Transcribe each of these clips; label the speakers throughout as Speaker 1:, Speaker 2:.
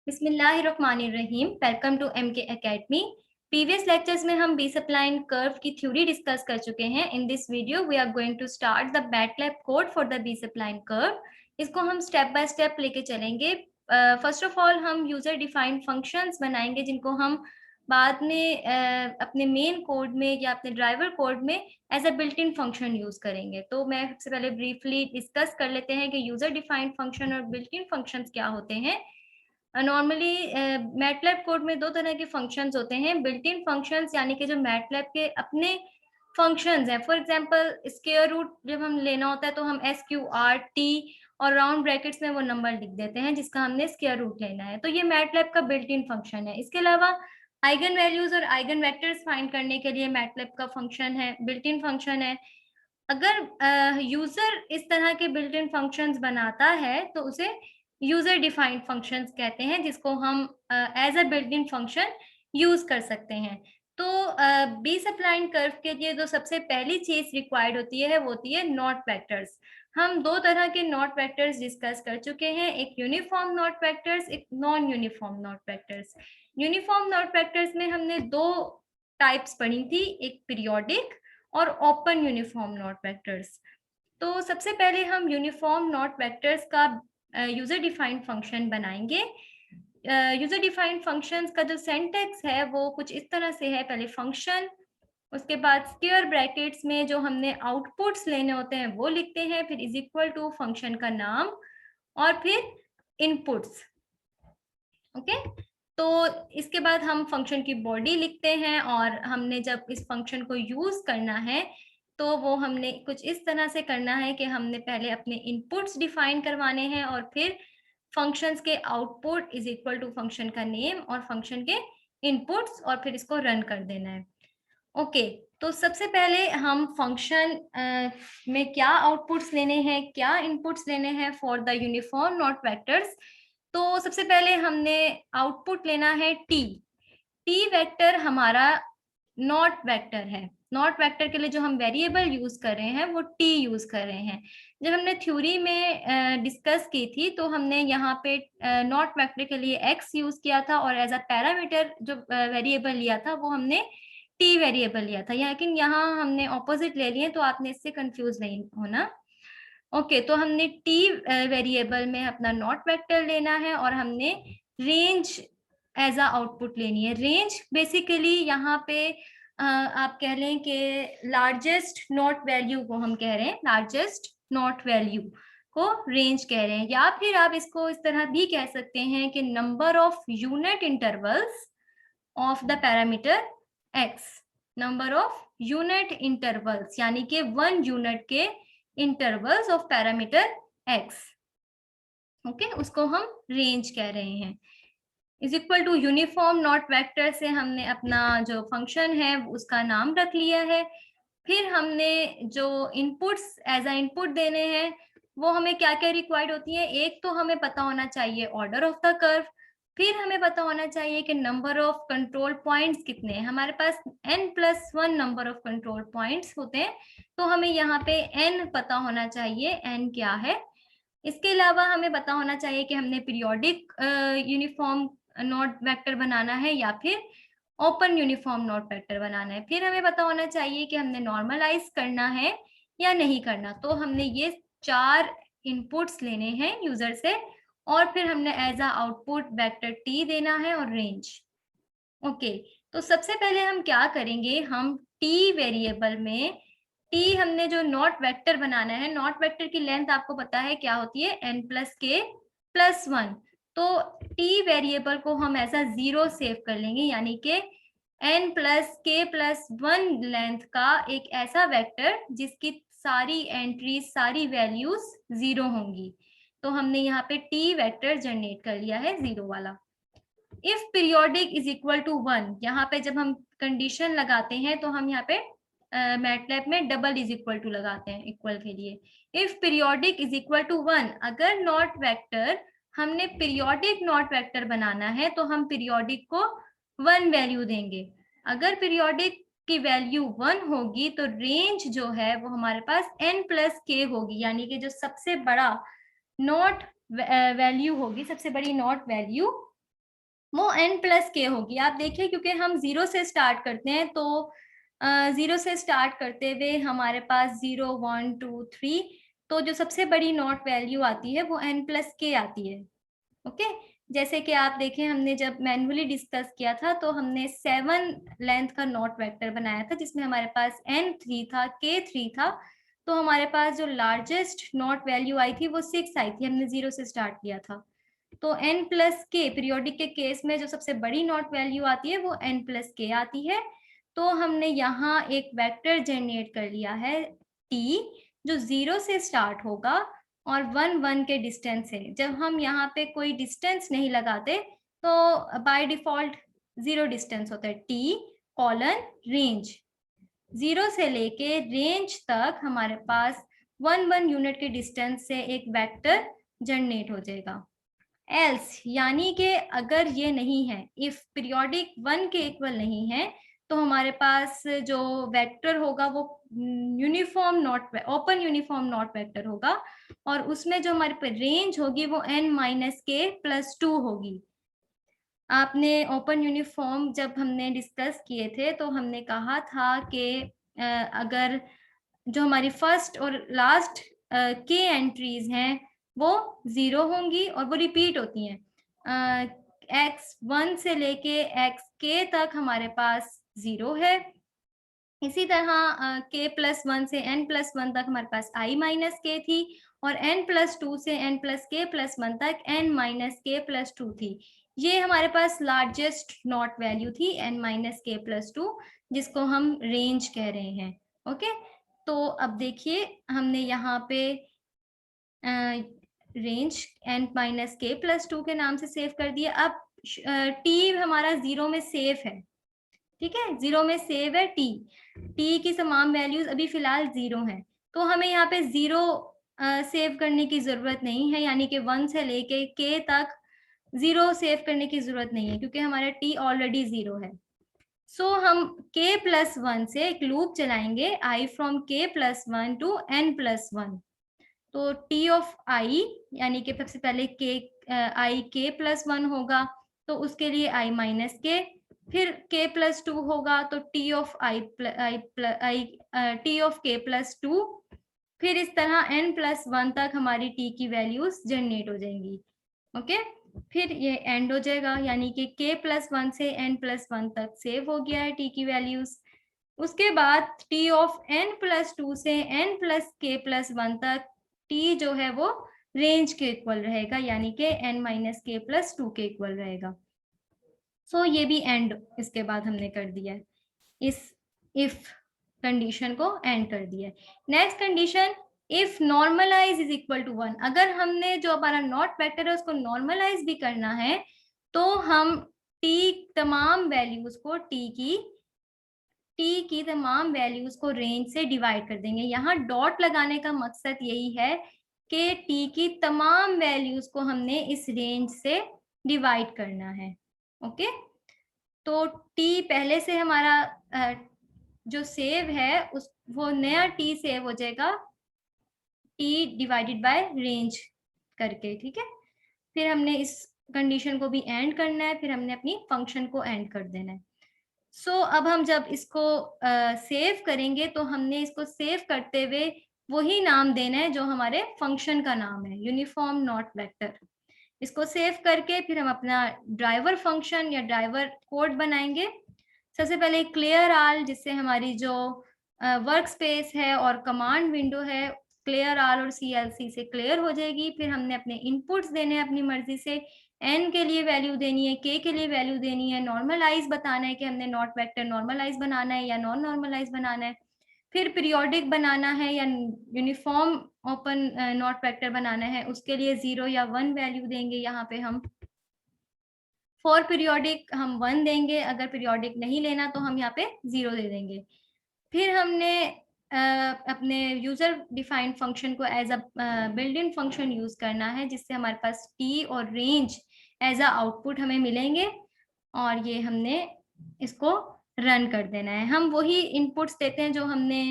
Speaker 1: बिस्मिल्लाहिर्रहमानिर्रहीम। Welcome to MK academy. Previous lectures में हम बी सप्लाइन कर्व की थ्योरी डिस्कस कर चुके हैं। In this video we are going to start the MATLAB code for the B spline curve. इसको हम स्टेप बाय स्टेप लेके चलेंगे। फर्स्ट ऑफ ऑल हम यूजर डिफाइंड फंक्शंस बनाएंगे, जिनको हम बाद में अपने मेन कोड में या अपने ड्राइवर कोड में as a built in function use करेंगे। तो मैं सबसे पहले ब्रीफली डिस्कस कर लेते हैं कि यूजर डिफाइंड फंक्शन और बिल्ट इन फंक्शंस क्या होते हैं। नॉर्मली मैटलैब कोड में दो तरह के फंक्शंस होते हैं। बिल्ट इन फंक्शंस यानी कि जो मैटलैब के अपने फंक्शंस हैं। फॉर एग्जांपल स्क्वायर रूट जब हम लेना होता है तो हम SQRT और राउंड ब्रैकेट्स में वो नंबर लिख देते हैं जिसका हमने स्क्वायर रूट लेना है। तो ये मैटलैब का बिल्ट इन फंक्शन है। इसके अलावा आइगन वैल्यूज और आइगन वेक्टर्स फाइंड करने के लिए मैटलैब का फंक्शन है, बिल्ट इन फंक्शन है। अगर यूजर इस तरह के बिल्ट इन फंक्शंस बनाता है तो उसे यूजर डिफाइंड फंक्शंस कहते हैं, जिसको हम as a built in function use कर सकते हैं। तो बी सप्लाइन कर्व के लिए जो सबसे पहली चीज रिक्वायर्ड होती है वो होती है नॉट वेक्टर्स। हम दो तरह के नॉट वेक्टर्स डिस्कस कर चुके हैं, एक यूनिफॉर्म नॉट वेक्टर्स, एक non uniform not vectors. Uniform not vectors में हमने दो टाइप्स पढ़ी थी, एक पीरियोडिक और ओपन यूनिफॉर्म नॉट वेक्टर्स। तो सबसे पहले हम यूनिफॉर्म नॉट वेक्टर्स का यूजर डिफाइंड फंक्शन बनाएंगे। यूजर डिफाइंड फंक्शंस का जो सिंटैक्स है वो कुछ इस तरह से है। पहले फंक्शन, उसके बाद स्क्वायर ब्रैकेट्स में जो हमने आउटपुट्स लेने होते हैं वो लिखते हैं, फिर इज इक्वल टू फंक्शन का नाम और फिर इनपुट्स। ओके, तो इसके बाद हम फंक्शन की बॉडी लिखते हैं और हमने जब इस फंक्शन को यूज करना है तो वो हमने कुछ इस तरह से करना है कि हमने पहले अपने इनपुट्स डिफाइन करवाने हैं और फिर फंक्शंस के output is equal to function का नेम और फंक्शन के इनपुट्स और फिर इसको रन कर देना है। ओके, तो सबसे पहले हम फंक्शन में क्या आउटपुट्स लेने हैं, क्या इनपुट्स लेने हैं for the uniform not vectors. तो सबसे पहले हमने आउटपुट लेना है टी। टी वेक्टर हमारा नॉट वेक्टर है। नॉट वेक्टर के लिए जो हम वेरिएबल यूज कर रहे हैं वो टी यूज कर रहे हैं। जब हमने थ्योरी में डिस्कस की थी तो हमने यहाँ पे नॉट वेक्टर के लिए एक्स यूज किया था और एज अ पैरामीटर जो वेरिएबल लिया था वो हमने टी वेरिएबल लिया था, लेकिन यहाँ हमने ऑपोजिट ले लिए, तो आपने इससे कंफ्यूज नहीं होना। ओके, तो हमने टी वेरिएबल में अपना नॉट वेक्टर लेना है और हमने रेंज एज अ आउटपुट लेनी है। रेंज बेसिकली यहाँ पे आप कह लें कि लार्जेस्ट नॉट वैल्यू को हम कह रहे हैं, लार्जेस्ट नॉट वैल्यू को रेंज कह रहे हैं, या फिर आप इसको इस तरह भी कह सकते हैं कि number of unit intervals of the parameter x। Number of unit intervals यानी कि 1 यूनिट के intervals of parameter x। Okay, उसको हम रेंज कह रहे हैं। Is equal to uniform knot vector से हमने अपना जो फंक्शन है उसका नाम रख लिया है। फिर हमने जो इनपुट्स एज अ इनपुट देने हैं वो हमें क्या क्या रिक्वायर्ड होती है। एक तो हमें पता होना चाहिए ऑर्डर ऑफ द कर्व, फिर हमें पता होना चाहिए कि नंबर ऑफ कंट्रोल पॉइंट्स कितने हैं। हमारे पास n+1 number of control points होते हैं, तो हमें यहाँ पे n पता होना चाहिए, n क्या है। इसके अलावा हमें पता होना चाहिए कि हमने पीरियोडिक यूनिफॉर्म नॉट वेक्टर बनाना है या फिर ओपन यूनिफॉर्म नॉट वेक्टर बनाना है। फिर हमें पता होना चाहिए कि हमने नॉर्मलाइज करना है या नहीं करना। तो हमने ये 4 इनपुट्स लेने हैं यूजर से और फिर हमने as a output vector t देना है और रेंज। ओके, तो सबसे पहले हम क्या करेंगे, हम टी वेरिएबल में टी हमने जो नॉट वेक्टर बनाना है, नॉट वेक्टर की लेंथ आपको पता है क्या होती है, n+k+1। तो टी वेरिएबल को हम ऐसा 0 सेव कर लेंगे, यानी कि n+k+1 लेंथ का एक ऐसा वेक्टर जिसकी सारी एंट्रीज, सारी वैल्यूज 0 होंगी। तो हमने यहाँ पे टी वेक्टर जनरेट कर लिया है 0 वाला। If periodic is equal to 1, यहाँ पे जब हम कंडीशन लगाते हैं तो हम यहाँ पे मैटलैब में डबल इज इक्वल टू लगाते हैं इक्वल के लिए। If periodic is equal to 1, अगर नॉट वेक्टर, हमने पीरियोडिक नॉट वेक्टर बनाना है तो हम पीरियोडिक को 1 वैल्यू देंगे। अगर पीरियोडिक की वैल्यू 1 होगी तो रेंज जो है वो हमारे पास n+k होगी, यानी कि जो सबसे बड़ा नॉट वैल्यू होगी, सबसे बड़ी नॉट वैल्यू वो n प्लस के होगी। आप देखिए क्योंकि हम 0 से स्टार्ट करते हैं, तो 0 से स्टार्ट करते हुए हमारे पास 0 1 2 3, तो जो सबसे बड़ी नॉट वैल्यू आती है वो n प्लस के आती है। ओके, जैसे कि आप देखें हमने जब मैन्युअली डिस्कस किया था तो हमने 7 लेंथ का नॉट वेक्टर बनाया था जिसमें हमारे पास n3 था, k3 था। तो हमारे पास जो लार्जेस्ट नॉट वैल्यू आई थी वो 6 आई थी, हमने 0 से स्टार्ट किया था। तो n प्लस के पीरियोडिक के केस में जो सबसे बड़ी नॉट वैल्यू आती है वो n प्लस के आती है। तो हमने यहाँ एक वेक्टर जनरेट कर लिया है t, जो 0 से स्टार्ट होगा और 1 1 के डिस्टेंस है। जब हम यहाँ पे कोई डिस्टेंस नहीं लगाते तो बाय डिफॉल्ट 0 डिस्टेंस होता है, t कॉलन रेंज। 0 से लेके रेंज तक हमारे पास 1 1 यूनिट के डिस्टेंस से एक वेक्टर जनरेट हो जाएगा। एल्स यानी कि अगर ये नहीं है, इफ पीरियोडिक 1 के इक्वल नहीं है, तो हमारे पास जो वेक्टर होगा वो uniform not open uniform knot vector होगा, और उसमें जो हमारे पे रेंज होगी वो n माइनस के प्लस 2 होगी। आपने ओपन यूनिफॉर्म जब हमने डिस्कस किए थे तो हमने कहा था कि अगर जो हमारी फर्स्ट और लास्ट के एंट्रीज हैं वो 0 होंगी और वो रिपीट होती हैं। x1 से लेके xk तक हमारे पास 0 है। इसी तरह k प्लस 1 से n प्लस 1 तक हमारे पास i माइनस के थी, और n प्लस 2 से n प्लस के प्लस 1 तक n माइनस के प्लस 2 थी। ये हमारे पास लार्जेस्ट नॉट वैल्यू थी n माइनस के प्लस 2, जिसको हम रेंज कह रहे हैं। ओके, तो अब देखिए हमने यहाँ पे रेंज n माइनस के प्लस 2 के नाम से सेव कर दिया। अब t हमारा 0 में सेव है, ठीक है, 0 में सेव है t की तमाम वैल्यूज अभी फिलहाल 0 है, तो हमें यहाँ पे 0 सेव करने की जरूरत नहीं है, यानी कि 1 से लेके k तक 0 सेव करने की जरूरत नहीं है क्योंकि हमारा t ऑलरेडी 0 है। सो हम k प्लस 1 से एक लूप चलाएंगे i from k plus 1 to n plus 1। तो t ऑफ i यानी कि सबसे पहले k i k प्लस 1 होगा, तो उसके लिए i माइनस के, फिर k प्लस 2 होगा तो t of t of k plus 2, फिर इस तरह n प्लस 1 तक हमारी t की वैल्यूज जनरेट हो जाएंगी। ओके, फिर ये एंड हो जाएगा, यानी कि k प्लस 1 से n प्लस 1 तक सेव हो गया है t की वैल्यूज। उसके बाद t ऑफ n प्लस 2 से n प्लस k प्लस 1 तक t जो है वो रेंज के इक्वल रहेगा, यानी कि n माइनस के प्लस 2 के इक्वल रहेगा। सो ये भी एंड इसके बाद हमने कर दिया है, इस इफ कंडीशन को एंड कर दिया है। Next condition, if normalize is equal to 1। अगर हमने जो हमारा नॉट वेक्टर है उसको नॉर्मलाइज भी करना है तो हम t तमाम वैल्यूज को t की तमाम वैल्यूज को रेंज से डिवाइड कर देंगे। यहाँ डॉट लगाने का मकसद यही है कि t की तमाम वैल्यूज को हमने इस रेंज से डिवाइड करना है। ओके, तो t पहले से हमारा जो सेव है उस वो नया t सेव हो जाएगा t डिवाइडेड बाय रेंज करके, ठीक है। फिर हमने इस कंडीशन को भी एंड करना है, फिर हमने अपनी फंक्शन को एंड कर देना है। सो अब हम जब इसको सेव करेंगे तो हमने इसको सेव करते हुए वही नाम देना है जो हमारे फंक्शन का नाम है, यूनिफॉर्म नॉट वेक्टर। इसको सेव करके फिर हम अपना ड्राइवर फंक्शन या ड्राइवर कोड बनाएंगे। सबसे पहले क्लियर आल, जिससे हमारी जो वर्क स्पेस है और कमांड विंडो है क्लियर आल और CLC से क्लियर हो जाएगी। फिर हमने अपने इनपुट्स देने हैं अपनी मर्जी से, n के लिए वैल्यू देनी है, k के लिए वैल्यू देनी है, नॉर्मलाइज बताना है कि हमने नॉट वेक्टर नॉर्मलाइज बनाना है या नॉन नॉर्मलाइज बनाना है, फिर पीरियोडिक बनाना है या यूनिफॉर्म ओपन नॉट वेक्टर बनाना है, उसके लिए 0 या 1 वैल्यू देंगे। यहाँ पे हम फॉर पीरियोडिक हम 1 देंगे, अगर पीरियोडिक नहीं लेना तो हम यहाँ पे 0 दे देंगे। फिर हमने अपने यूजर डिफाइंड फंक्शन को as a built in function use करना है, जिससे हमारे पास t और रेंज एज अ आउटपुट हमें मिलेंगे, और ये हमने इसको रन कर देना है। हम वही इनपुट्स देते हैं जो हमने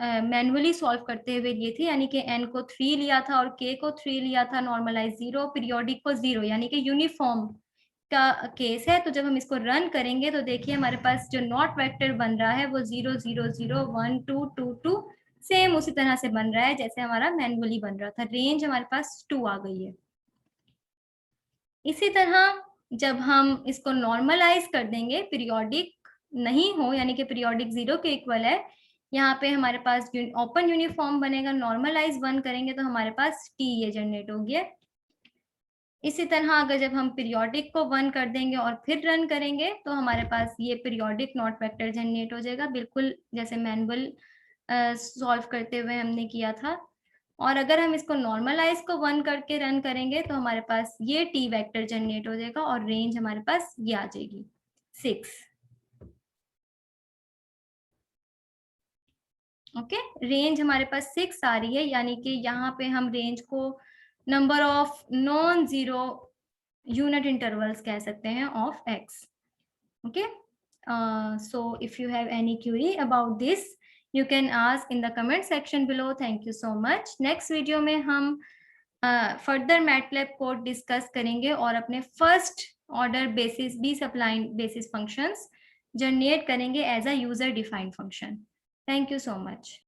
Speaker 1: मैनुअली सॉल्व करते हुए लिए थे, यानी कि n को 3 लिया था और k को 3 लिया था, नॉर्मलाइज 0, पीरियोडिक को 0, यानी कि यूनिफॉर्म का केस है। तो जब हम इसको रन करेंगे तो देखिए हमारे पास जो नॉट वेक्टर बन रहा है वो 0 0 0 1 2 2 2 सेम उसी तरह से बन रहा है जैसे हमारा मैनुअली बन रहा था। रेंज हमारे पास 2 आ गई है। इसी तरह जब हम इसको नॉर्मलाइज कर देंगे, पीरियोडिक नहीं हो यानी कि पीरियोडिक 0 के इक्वल है, यहाँ पे हमारे पास ओपन यूनिफॉर्म बनेगा। नॉर्मलाइज 1 करेंगे तो हमारे पास टी ये जनरेट हो गया। इसी तरह अगर जब हम पीरियोडिक को 1 कर देंगे और फिर रन करेंगे तो हमारे पास ये पीरियोडिक नॉट वेक्टर जनरेट हो जाएगा, बिल्कुल जैसे मैनुअल सॉल्व करते हुए हमने किया था। और अगर हम इसको नॉर्मलाइज को 1 करके रन करेंगे तो हमारे पास ये टी वेक्टर जनरेट हो जाएगा और रेंज हमारे पास ये आ जाएगी 6। ओके, रेंज हमारे पास 6 आ रही है, यानी कि यहाँ पे हम रेंज को number of non zero unit intervals कह सकते हैं of x। okay, so if you have any query about this you can ask in the comment section below. Thank you so much. next video में हम further MATLAB code discuss करेंगे और अपने first order basis B spline basis functions generate करेंगे as a user defined function. Thank you so much.